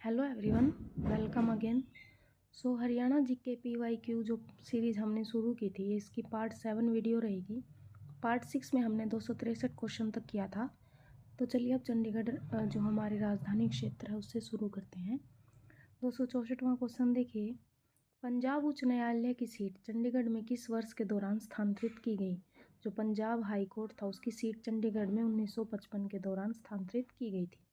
Hello everyone, welcome again. So Haryana GK PYQ जो series हमने शुरू की थी, इसकी पार्ट 7 वीडियो रहेगी। पार्ट 6 में हमने 263 क्वेश्चन तक किया था। तो चलिए अब चंडीगढ़ जो हमारी राजधानी क्षेत्र है उससे शुरू करते हैं। 264वां क्वेश्चन देखिए, पंजाब उच्च न्यायालय की सीट चंडीगढ़ में किस वर्ष के दौरान स्थानांतरित की गई? जो पंजाब हाई कोर्ट था उसकी सीट चंडीगढ़ में 1955 के दौरान स्थानांतरित की गई थी।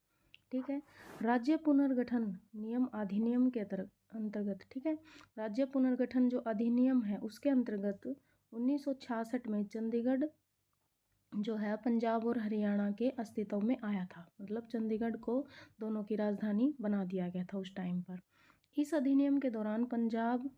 ठीक है। राज्य पुनर्गठन नियम अधिनियम के अंतर्गत, ठीक है, राज्य पुनर्गठन जो अधिनियम है उसके अंतर्गत 1966 में चंडीगढ़ जो है पंजाब और हरियाणा के अस्तित्व में आया था। मतलब चंडीगढ़ को दोनों की राजधानी बना दिया गया था उस टाइम पर। इस अधिनियम के दौरान पंजाब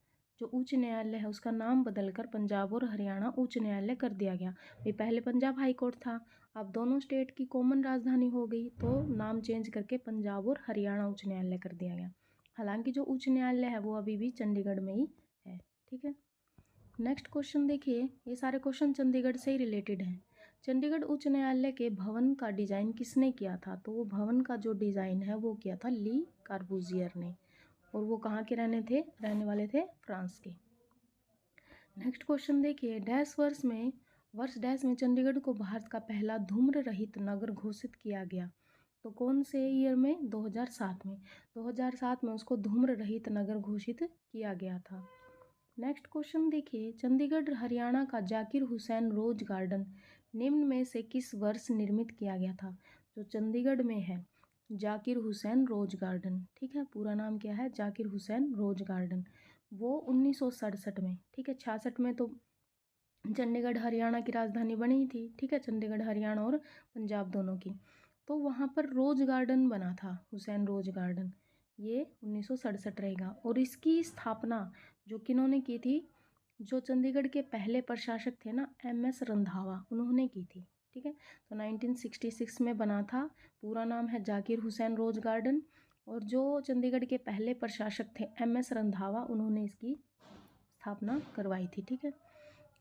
जो उच्च न्यायालय है उसका नाम बदलकर पंजाब और हरियाणा उच्च न्यायालय कर दिया गया। ये पहले पंजाब हाई कोर्ट था, अब दोनों स्टेट की कॉमन राजधानी हो गई तो नाम चेंज करके पंजाब और हरियाणा उच्च न्यायालय कर दिया गया। हालांकि जो उच्च न्यायालय है वो अभी भी चंडीगढ़ में ही है। ठीक है। नेक्स्ट क्वेश्चन देखिए, ये सारे क्वेश्चन चंडीगढ़ से ही रिलेटेड हैं। चंडीगढ़ उच्च न्यायालय के भवन का डिज़ाइन किसने किया था? तो वो भवन का जो डिज़ाइन है वो किया था ली कार्बूजियर ने, और वो कहाँ के रहने वाले थे? फ्रांस के। नेक्स्ट क्वेश्चन देखिए, वर्ष डैश में चंडीगढ़ को भारत का पहला धूम्र रहित नगर घोषित किया गया। तो कौन से ईयर में? 2007 में। 2007 में उसको धूम्र रहित नगर घोषित किया गया था। नेक्स्ट क्वेश्चन देखिए, चंडीगढ़ हरियाणा का जाकिर हुसैन रोज गार्डन निम्न में से किस वर्ष निर्मित किया गया था? जो चंडीगढ़ में है जाकिर हुसैन रोज गार्डन, ठीक है, पूरा नाम क्या है? जाकिर हुसैन रोज गार्डन, वो 1967 में। ठीक है, 66 में तो चंडीगढ़ हरियाणा की राजधानी बनी थी। ठीक है, चंडीगढ़ हरियाणा और पंजाब दोनों की, तो वहाँ पर रोज गार्डन बना था, हुसैन रोज गार्डन, ये 1967 रहेगा। और इसकी स्थापना जो किन्होंने की थी? जो चंडीगढ़ के पहले प्रशासक थे ना, MS रंधावा, उन्होंने की थी। ठीक है, तो 1966 में बना था। पूरा नाम है जाकिर हुसैन रोज गार्डन, और जो चंडीगढ़ के पहले प्रशासक थे MS रंधावा, उन्होंने इसकी स्थापना करवाई थी। ठीक है,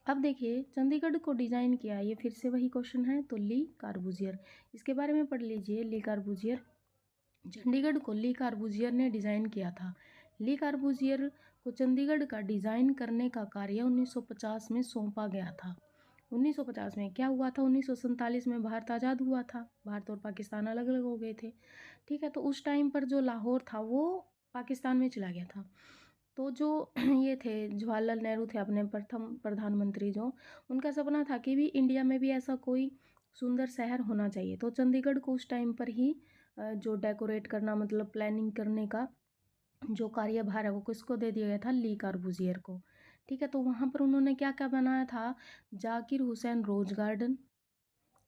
अब देखिए चंडीगढ़ को डिज़ाइन किया, ये फिर से वही क्वेश्चन है, तो ली कार्बूजियर, इसके बारे में पढ़ लीजिए। ली कार्बूजियर, चंडीगढ़ को ली कार्बूजियर ने डिज़ाइन किया था। ली कार्बूजियर को चंडीगढ़ का डिज़ाइन करने का कार्य 1950 में सौंपा गया था। 1950 में क्या हुआ था? 1947 में भारत आज़ाद हुआ था, भारत और पाकिस्तान अलग अलग हो गए थे। ठीक है, तो उस टाइम पर जो लाहौर था वो पाकिस्तान में चला गया था। तो जो ये थे जवाहरलाल नेहरू थे अपने प्रथम प्रधानमंत्री, जो उनका सपना था कि भी इंडिया में भी ऐसा कोई सुंदर शहर होना चाहिए। तो चंडीगढ़ को उस टाइम पर ही जो डेकोरेट करना, मतलब प्लानिंग करने का जो कार्यभार है वो किसको दे दिया गया था? ली कार्बूजियर को। ठीक है, तो वहाँ पर उन्होंने क्या क्या बनाया था? Zakir Hussain rose garden.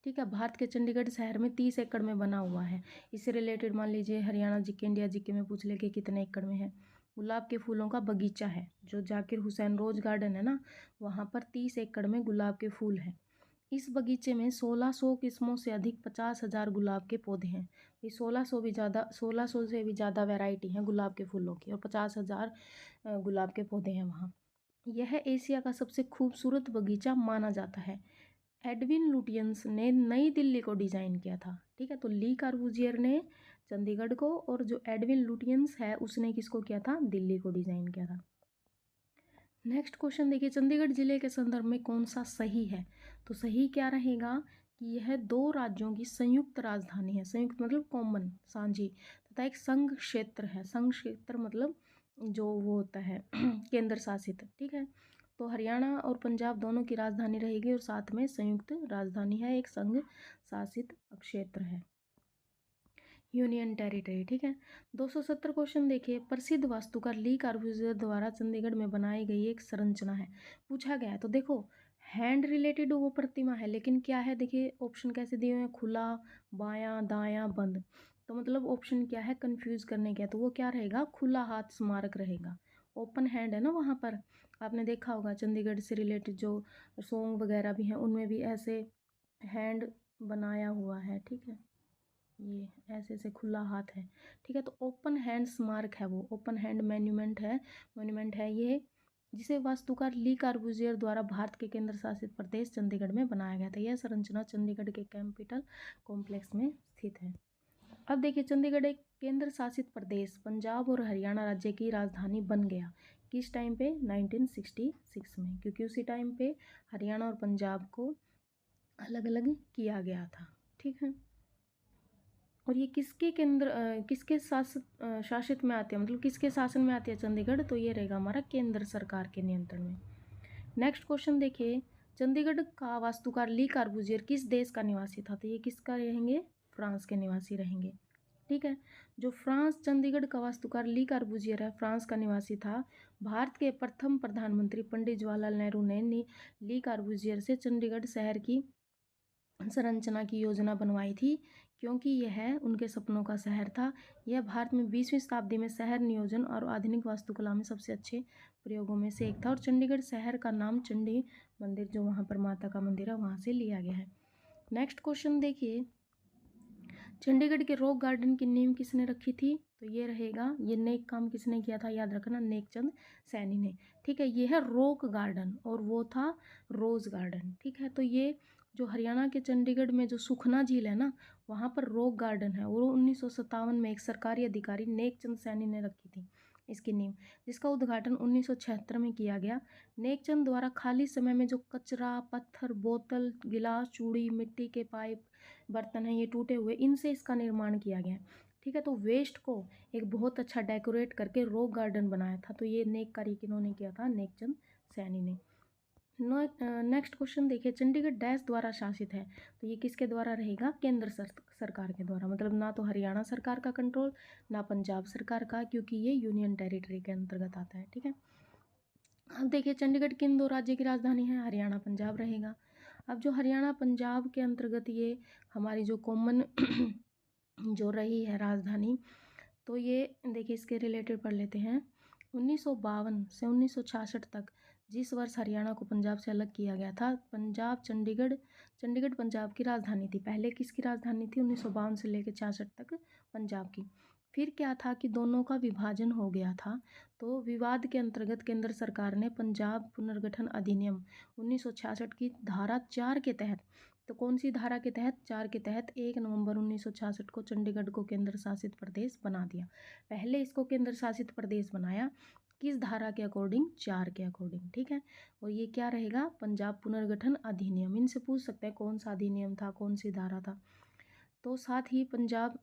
ठीक है, भारत के चंडीगढ़ शहर में 30 एकड़ में बना हुआ है। इससे रिलेटेड मान लीजिए हरियाणा जीके, इंडिया जीके में पूछ ले कि कितने एकड़ में है। गुलाब के फूलों का बगीचा है जो जाकिर हुसैन रोज गार्डन है ना, वहाँ पर 30 एकड़ में गुलाब के फूल हैं। इस बगीचे में 1600 किस्मों से अधिक 50,000 गुलाब के पौधे हैं। ये 1600 से भी ज़्यादा वैरायटी हैं गुलाब के फूलों की, और 50,000 गुलाब के पौधे हैं वहाँ। यह एशिया का सबसे खूबसूरत बगीचा माना जाता है। एडविन लुटियंस ने नई दिल्ली को डिज़ाइन किया था। ठीक है, तो ली कार्बूजियर ने चंडीगढ़ को, और जो एडविन लुटियंस है उसने किसको किया था? दिल्ली को डिज़ाइन किया था। नेक्स्ट क्वेश्चन देखिए, चंडीगढ़ जिले के संदर्भ में कौन सा सही है? तो सही क्या रहेगा कि यह 2 राज्यों की संयुक्त राजधानी है। संयुक्त मतलब कॉमन, साझी, तथा एक संघ क्षेत्र है। संघ क्षेत्र मतलब जो वो होता है केंद्र शासित। ठीक है, तो हरियाणा और पंजाब दोनों की राजधानी रहेगी, और साथ में संयुक्त राजधानी है, एक संघ शासित क्षेत्र है, यूनियन टेरिटरी। ठीक है, 270 क्वेश्चन देखिए, प्रसिद्ध वास्तुकार ली कार्बूजियर द्वारा चंडीगढ़ में बनाई गई एक संरचना है, पूछा गया है। तो देखो हैंड रिलेटेड वो प्रतिमा है, लेकिन क्या है? देखिए ऑप्शन कैसे दिए हुए हैं, खुला, बायां, दायां, बंद। तो मतलब ऑप्शन क्या है? कंफ्यूज करने का, तो वो क्या रहेगा? खुला हाथ स्मारक रहेगा। ओपन हैंड है ना वहाँ पर, आपने देखा होगा चंडीगढ़ से रिलेटेड जो सॉन्ग वगैरह भी हैं उनमें भी ऐसे हैंड बनाया हुआ है। ठीक है, ये ऐसे ऐसे खुला हाथ है। ठीक है, तो ओपन हैंड स्मारक है, वो ओपन हैंड मॉन्यूमेंट है ये, जिसे वास्तुकार ली कार्बूजियर द्वारा भारत के केंद्र शासित प्रदेश चंडीगढ़ में बनाया गया था। यह संरचना चंडीगढ़ के कैपिटल कॉम्प्लेक्स में स्थित है। अब देखिए, चंडीगढ़ एक केंद्र शासित प्रदेश पंजाब और हरियाणा राज्य की राजधानी बन गया। किस टाइम पे? 1966 में, क्योंकि उसी टाइम पे हरियाणा और पंजाब को अलग अलग किया गया था। ठीक है, और ये किसके शासित में आती है, मतलब किसके शासन में आती है चंडीगढ़? तो ये रहेगा हमारा केंद्र सरकार के नियंत्रण में। नेक्स्ट क्वेश्चन देखिए, चंडीगढ़ का वास्तुकार ली कार्बूजियर किस देश का निवासी था? तो ये किसका रहेंगे? फ्रांस के निवासी रहेंगे। ठीक है, जो फ्रांस चंडीगढ़ का वास्तुकार ली कार्बूजियर है, फ्रांस का निवासी था। भारत के प्रथम प्रधानमंत्री पंडित जवाहरलाल नेहरू ने ली कार्बूजियर से चंडीगढ़ शहर की संरचना की योजना बनवाई थी, क्योंकि यह उनके सपनों का शहर था। यह भारत में 20वीं शताब्दी में शहर नियोजन और आधुनिक वास्तुकला में सबसे अच्छे प्रयोगों में से एक था। और चंडीगढ़ शहर का नाम चंडी मंदिर, जो वहाँ पर माता का मंदिर है, वहाँ से लिया गया है। नेक्स्ट क्वेश्चन देखिए, चंडीगढ़ के रॉक गार्डन की नींव किसने रखी थी? तो ये रहेगा, ये नेक काम किसने किया था? याद रखना, नेकचंद सैनी ने। ठीक है, ये है रॉक गार्डन और वो था रोज गार्डन। ठीक है, तो ये जो हरियाणा के चंडीगढ़ में जो सुखना झील है ना, वहाँ पर रॉक गार्डन है, और 1957 में एक सरकारी अधिकारी नेकचंद सैनी ने रखी थी इसकी नींव, जिसका उद्घाटन 1976 में किया गया। नेकचंद द्वारा खाली समय में जो कचरा, पत्थर, बोतल, गिलास, चूड़ी, मिट्टी के पाइप, बर्तन हैं ये टूटे हुए, इनसे इसका निर्माण किया गया। ठीक है, तो वेस्ट को एक बहुत अच्छा डेकोरेट करके रॉक गार्डन बनाया था। तो ये नेक कार्य किन्होंने किया था? नेकचंद सैनी ने। नेक्स्ट क्वेश्चन देखिए, चंडीगढ़ डैश द्वारा शासित है? तो ये किसके द्वारा रहेगा? केंद्र सरकार के द्वारा, मतलब ना तो हरियाणा सरकार का कंट्रोल, ना पंजाब सरकार का, क्योंकि ये यूनियन टेरिटरी के अंतर्गत आता है। ठीक है, अब देखिए, चंडीगढ़ किन दो राज्य की राजधानी है? हरियाणा पंजाब रहेगा। अब जो हरियाणा पंजाब के अंतर्गत ये हमारी जो कॉमन जो रही है राजधानी, तो ये देखिए इसके रिलेटेड पढ़ लेते हैं। 1952 से 1966 तक, जिस वर्ष हरियाणा को पंजाब से अलग किया गया था, चंडीगढ़ पंजाब की राजधानी थी। पहले किसकी राजधानी थी? 1952 से लेकर 66 तक पंजाब की। फिर क्या था कि दोनों का विभाजन हो गया था, तो विवाद के अंतर्गत केंद्र सरकार ने पंजाब पुनर्गठन अधिनियम 1966 की धारा 4 के तहत, तो कौन सी धारा के तहत? 4 के तहत 1 नवंबर 1966 को चंडीगढ़ को केंद्र शासित प्रदेश बना दिया। पहले इसको केंद्र शासित प्रदेश बनाया, किस धारा के अकॉर्डिंग? 4 के अकॉर्डिंग। ठीक है, और ये क्या रहेगा? पंजाब पुनर्गठन अधिनियम। इनसे पूछ सकते हैं कौन सा अधिनियम था, कौन सी धारा था। तो साथ ही पंजाब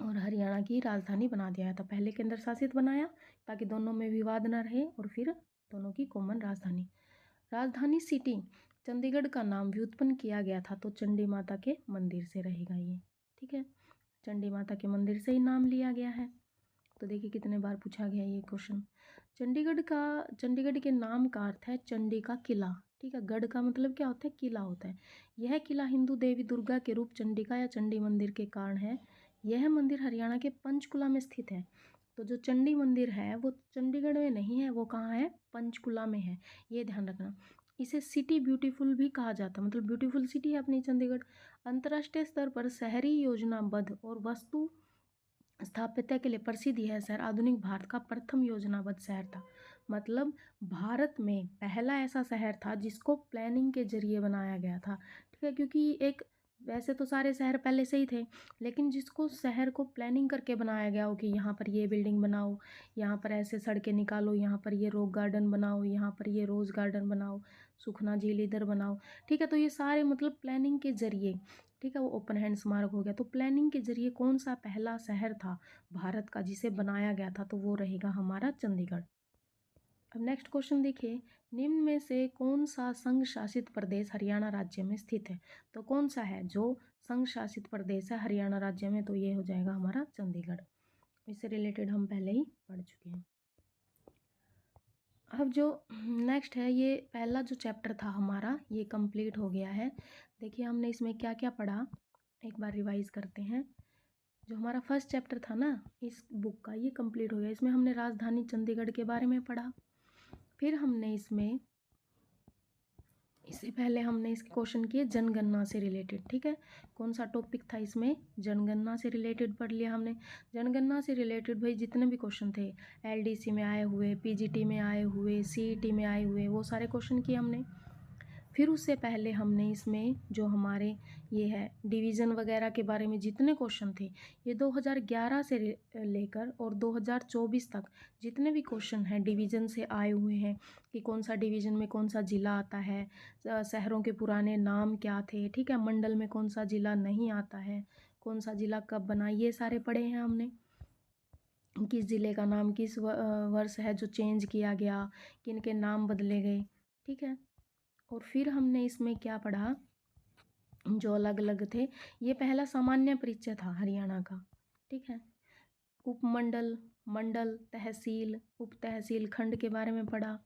और हरियाणा की राजधानी बना दिया था। पहले केंद्र शासित बनाया ताकि दोनों में विवाद न रहे, और फिर दोनों की कॉमन राजधानी सिटी चंडीगढ़ का नाम व्युत्पन्न किया गया था, तो चंडी माता के मंदिर से रहेगा ये। ठीक है, चंडी माता के मंदिर से ही नाम लिया गया है। तो देखिए कितने बार पूछा गया ये क्वेश्चन। चंडीगढ़ के नाम का अर्थ है चंडी का किला। ठीक है, गढ़ का मतलब क्या होता है? किला होता है। यह किला हिंदू देवी दुर्गा के रूप चंडिका या चंडी मंदिर के कारण है। यह मंदिर हरियाणा के पंचकुला में स्थित है। तो जो चंडी मंदिर है वो चंडीगढ़ में नहीं है, वो कहाँ है? पंचकुला में है, ये ध्यान रखना। इसे सिटी ब्यूटीफुल भी कहा जाता है, मतलब ब्यूटीफुल सिटी है अपनी चंडीगढ़। अंतर्राष्ट्रीय स्तर पर शहरी योजनाबद्ध और वस्तु स्थापत्य के लिए प्रसिद्ध यह शहर आधुनिक भारत का प्रथम योजनाबद्ध शहर था। मतलब भारत में पहला ऐसा शहर था जिसको प्लानिंग के जरिए बनाया गया था। ठीक है, क्योंकि एक वैसे तो सारे शहर पहले से ही थे, लेकिन जिसको शहर को प्लानिंग करके बनाया गया हो कि यहाँ पर ये बिल्डिंग बनाओ, यहाँ पर ऐसे सड़कें निकालो, यहाँ पर ये रॉक गार्डन बनाओ, यहाँ पर ये रोज़ गार्डन बनाओ, सुखना झील इधर बनाओ। ठीक है, तो ये सारे मतलब प्लानिंग के जरिए, ठीक है, वो ओपन हैंड स्मारक हो गया। तो प्लानिंग के जरिए कौन सा पहला शहर था भारत का जिसे बनाया गया था? तो वो रहेगा हमारा चंडीगढ़। अब नेक्स्ट क्वेश्चन देखिए, निम्न में से कौन सा संघ शासित प्रदेश हरियाणा राज्य में स्थित है? तो कौन सा है जो संघ शासित प्रदेश है हरियाणा राज्य में? तो ये हो जाएगा हमारा चंडीगढ़। इससे रिलेटेड हम पहले ही पढ़ चुके हैं। अब जो नेक्स्ट है, ये पहला जो चैप्टर था हमारा ये कंप्लीट हो गया है। देखिए हमने इसमें क्या क्या पढ़ा, एक बार रिवाइज करते हैं। जो हमारा फर्स्ट चैप्टर था ना इस बुक का, ये कंप्लीट हो गया। इसमें हमने राजधानी चंडीगढ़ के बारे में पढ़ा। फिर हमने इससे पहले हमने इसके क्वेश्चन किए जनगणना से रिलेटेड। ठीक है, कौन सा टॉपिक था इसमें? जनगणना से रिलेटेड पढ़ लिया हमने। जनगणना से रिलेटेड भाई जितने भी क्वेश्चन थे, एलडीसी में आए हुए, पीजीटी में आए हुए, सीईटी में आए हुए, वो सारे क्वेश्चन किए हमने। फिर उससे पहले हमने इसमें जो हमारे ये है डिवीज़न वगैरह के बारे में जितने क्वेश्चन थे, ये 2011 से लेकर और 2024 तक जितने भी क्वेश्चन हैं डिवीज़न से आए हुए हैं कि कौन सा डिवीज़न में कौन सा ज़िला आता है, शहरों के पुराने नाम क्या थे, ठीक है, मंडल में कौन सा ज़िला नहीं आता है, कौन सा ज़िला कब बना, ये सारे पढ़े हैं हमने। किस ज़िले का नाम किस वर्ष है जो चेंज किया गया, किन के नाम बदले गए, ठीक है। और फिर हमने इसमें क्या पढ़ा, जो अलग अलग थे, ये पहला सामान्य परिचय था हरियाणा का, ठीक है। उपमंडल, मंडल, तहसील, उप तहसील, खंड के बारे में पढ़ा,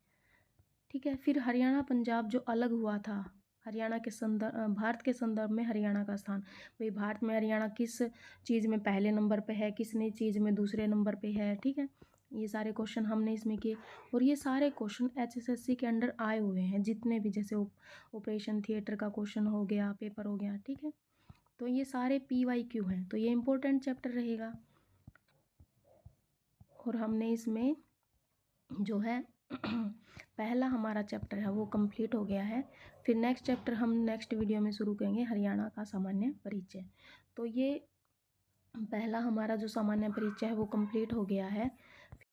ठीक है। फिर हरियाणा पंजाब जो अलग हुआ था, हरियाणा के संदर्भ, भारत के संदर्भ में हरियाणा का स्थान, भाई भारत में हरियाणा किस चीज़ में पहले नंबर पे है, किस नई चीज़ में दूसरे नंबर पे है, ठीक है। ये सारे क्वेश्चन हमने इसमें किए और ये सारे क्वेश्चन HSSC के अंडर आए हुए हैं जितने भी, जैसे ऑपरेशन थिएटर का क्वेश्चन हो गया, पेपर हो गया, ठीक है। तो ये सारे PYQ हैं, तो ये इम्पोर्टेंट चैप्टर रहेगा। और हमने इसमें जो है पहला हमारा चैप्टर है वो कंप्लीट हो गया है। फिर नेक्स्ट चैप्टर हम नेक्स्ट वीडियो में शुरू करेंगे, हरियाणा का सामान्य परिचय। तो ये पहला हमारा जो सामान्य परिचय है वो कंप्लीट हो गया है।